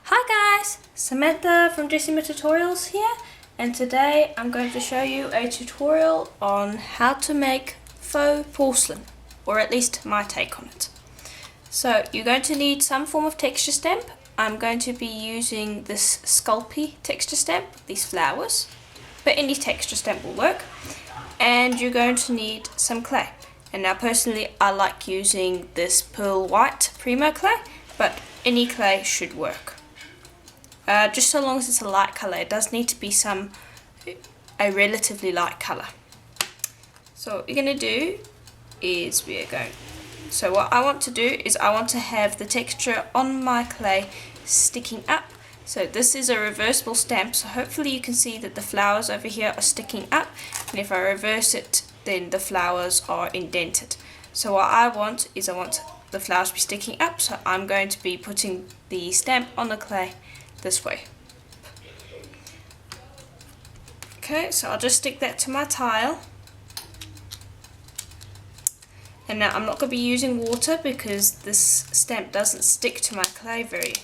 Hi guys, Samantha from Jessima Tutorials here, and today I'm going to show you a tutorial on how to make faux porcelain, or at least my take on it. So you're going to need some form of texture stamp. I'm going to be using this Sculpey texture stamp, these flowers, but any texture stamp will work. And you're going to need some clay. And now personally I like using this Pearl White Primo clay, but any clay should work. Just so long as it's a light colour. It does need to be a relatively light colour. So what we're going to do is what I want to do is I want to have the texture on my clay sticking up. So this is a reversible stamp, so hopefully you can see that the flowers over here are sticking up, and if I reverse it then the flowers are indented. So what I want is the flowers to be sticking up, so I'm going to be putting the stamp on the clay this way. Okay, so I'll just stick that to my tile. And now I'm not going to be using water because this stamp doesn't stick to my clay very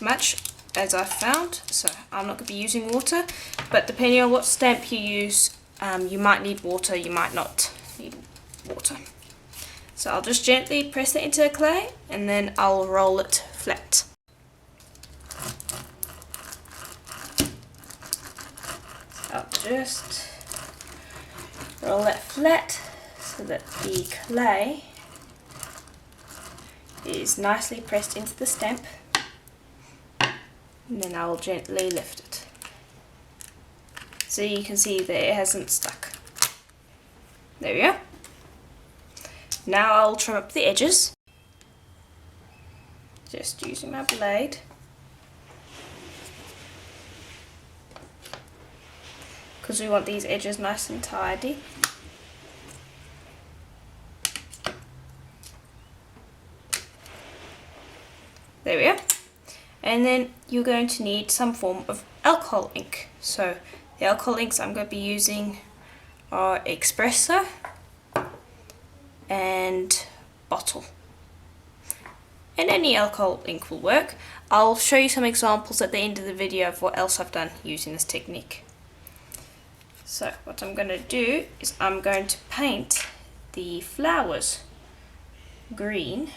much, as I've found, so I'm not going to be using water, but depending on what stamp you use, you might need water, you might not need water. So I'll just gently press it into the clay and then I'll roll it flat. I'll just roll that flat so that the clay is nicely pressed into the stamp, and then I will gently lift it. So you can see that it hasn't stuck. There we go. Now I'll trim up the edges, just using my blade. Because we want these edges nice and tidy. There we go. And then you're going to need some form of alcohol ink. So the alcohol inks I'm going to be using are Espresso and Bottle. And any alcohol ink will work. I'll show you some examples at the end of the video of what else I've done using this technique. So what I'm going to do is I'm going to paint the flowers green.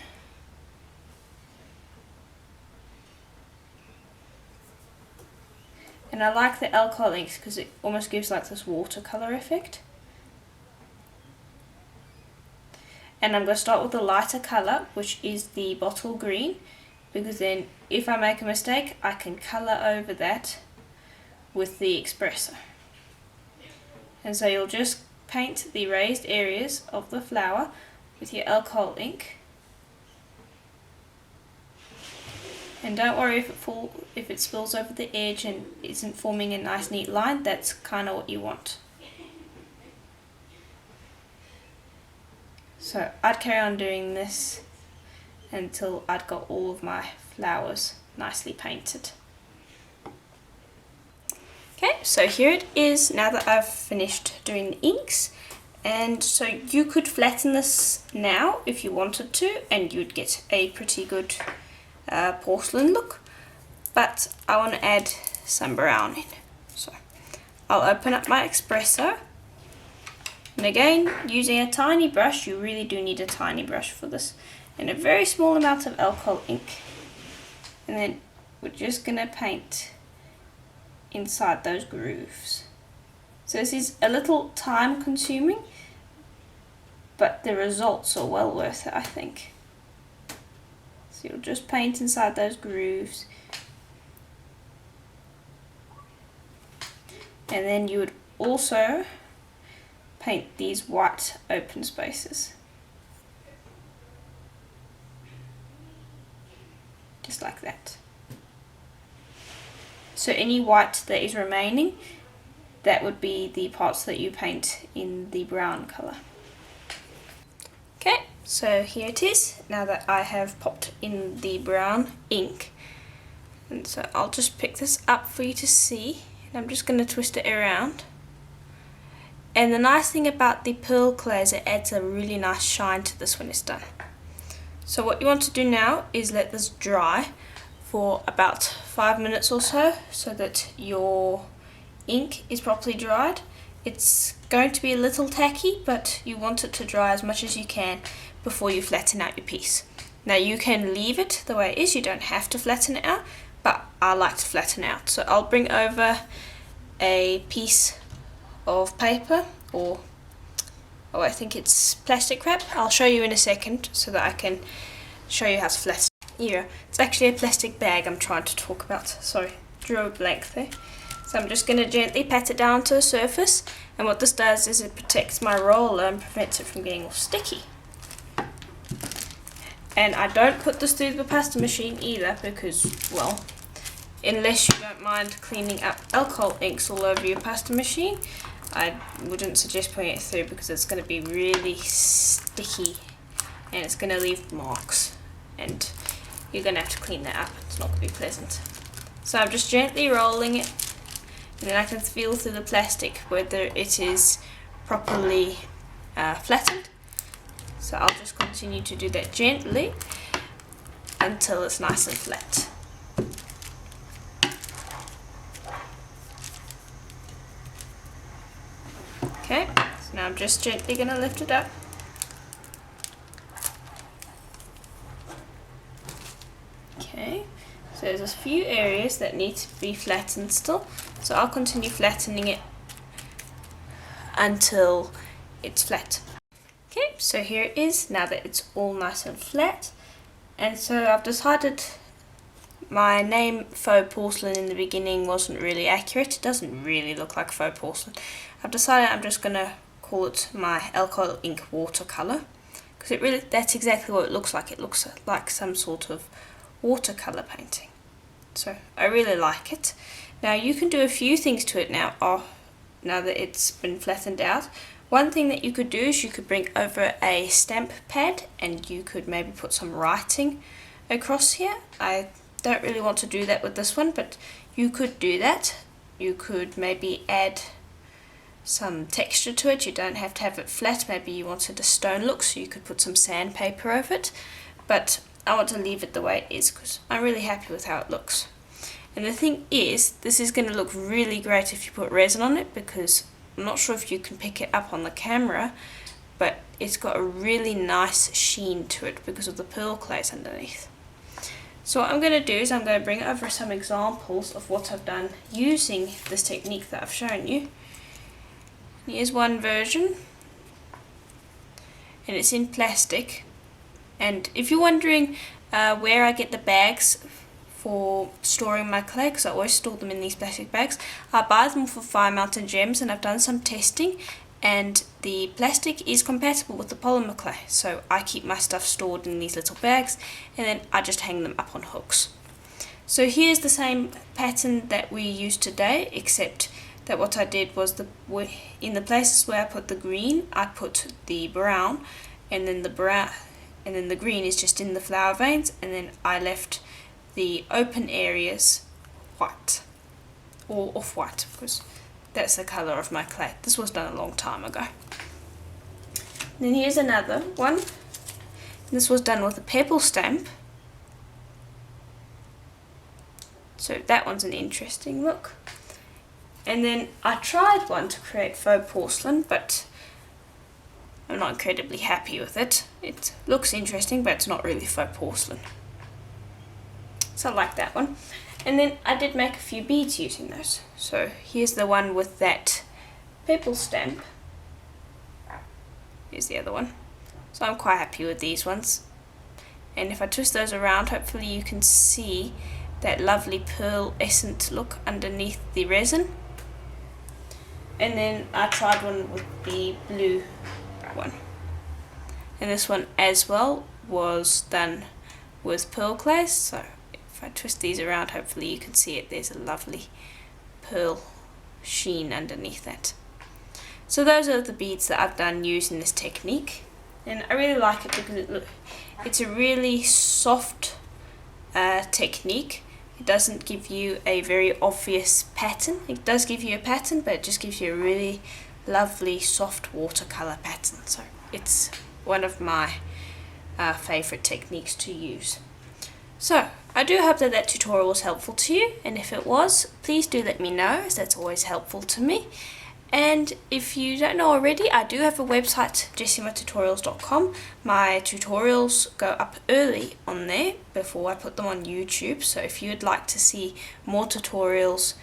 And I like the alcohol inks because it almost gives like this watercolor effect. And I'm going to start with the lighter colour, which is the bottle green, because then if I make a mistake I can colour over that with the Espresso. And so you'll just paint the raised areas of the flower with your alcohol ink. And don't worry if it spills over the edge and isn't forming a nice neat line, that's kind of what you want. So I'd carry on doing this until I'd got all of my flowers nicely painted. Okay, so here it is now that I've finished doing the inks. And so you could flatten this now if you wanted to, and you'd get a pretty good porcelain look, but I want to add some brown in. So I'll open up my Espresso, and again using a tiny brush, you really do need a tiny brush for this, and a very small amount of alcohol ink, and then we're just going to paint inside those grooves. So this is a little time consuming, but the results are well worth it, I think. So you'll just paint inside those grooves, and then you would also paint these white open spaces, just like that. So any white that is remaining, that would be the parts that you paint in the brown colour. Okay, so here it is, now that I have popped in the brown ink. And so I'll just pick this up for you to see, and I'm just going to twist it around. And the nice thing about the pearl clay is it adds a really nice shine to this when it's done. So what you want to do now is let this dry for about 5 minutes or so that your ink is properly dried. It's going to be a little tacky, but you want it to dry as much as you can before you flatten out your piece. Now you can leave it the way it is, you don't have to flatten it out, but I like to flatten out. So I'll bring over a piece of paper, or I think it's plastic wrap. I'll show you in a second so that I can show you how to flatten. Here, it's actually a plastic bag I'm trying to talk about. Sorry, drew a blank there. So I'm just going to gently pat it down to the surface, and what this does is it protects my roller and prevents it from getting all sticky. And I don't put this through the pasta machine either because, well, unless you don't mind cleaning up alcohol inks all over your pasta machine, I wouldn't suggest putting it through because it's going to be really sticky and it's going to leave marks and you're going to have to clean that up. It's not going to be pleasant. So I'm just gently rolling it, and then I can feel through the plastic whether it is properly flattened. So I'll just continue to do that gently until it's nice and flat. Okay, so now I'm just gently going to lift it up. Okay, so there's a few areas that need to be flattened still, so I'll continue flattening it until it's flat. Okay, so here it is now that it's all nice and flat, and so I've decided my name faux porcelain in the beginning wasn't really accurate. It doesn't really look like faux porcelain. I've decided I'm just going to call it my alcohol ink watercolor, because that's exactly what it looks like. It looks like some sort of watercolor painting. So I really like it. Now you can do a few things to it now that it's been flattened out. One thing that you could do is you could bring over a stamp pad and you could maybe put some writing across here. I don't really want to do that with this one, but you could do that. You could maybe add some texture to it. You don't have to have it flat. Maybe you wanted a stone look, so you could put some sandpaper over it. But I want to leave it the way it is because I'm really happy with how it looks. And the thing is, this is going to look really great if you put resin on it, because I'm not sure if you can pick it up on the camera, but it's got a really nice sheen to it because of the pearl clays underneath. So what I'm going to do is I'm going to bring over some examples of what I've done using this technique that I've shown you. Here's one version, and it's in plastic. And if you're wondering where I get the bags for storing my clay, because I always store them in these plastic bags, I buy them for Fire Mountain Gems, and I've done some testing, and the plastic is compatible with the polymer clay, so I keep my stuff stored in these little bags and then I just hang them up on hooks. So here's the same pattern that we used today, except that what I did was in the places where I put the green, I put the brown, and then the green is just in the flower veins, and then I left the open areas white, or off-white, because that's the colour of my clay. This was done a long time ago. Then here's another one. This was done with a pebble stamp. So that one's an interesting look. And then I tried one to create faux porcelain, but I'm not incredibly happy with it. It looks interesting, but it's not really faux porcelain. So I like that one. And then I did make a few beads using those. So here's the one with that pebble stamp. Here's the other one. So I'm quite happy with these ones. And if I twist those around, hopefully you can see that lovely pearlescent look underneath the resin. And then I tried one with the blue one. And this one as well was done with pearl clay. So if I twist these around, hopefully you can see it. There's a lovely pearl sheen underneath that. So those are the beads that I've done using this technique. And I really like it because it's a really soft technique. It doesn't give you a very obvious pattern. It does give you a pattern, but it just gives you a really lovely soft watercolor pattern. So it's one of my favourite techniques to use. So, I do hope that tutorial was helpful to you, and if it was, please do let me know, as that's always helpful to me. And if you don't know already, I do have a website, jessimotutorials.com. My tutorials go up early on there before I put them on YouTube, so if you'd like to see more tutorials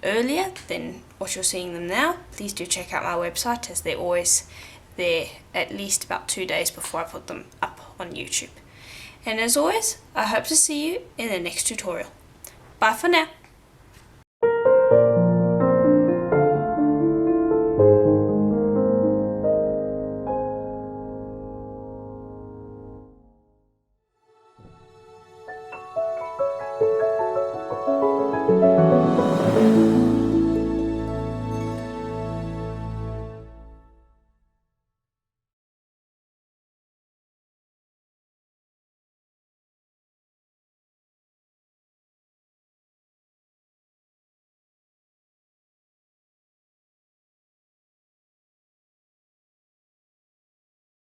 earlier than what you're seeing them now, please do check out my website, as they're always there at least about 2 days before I put them up on YouTube. And as always, I hope to see you in the next tutorial. Bye for now.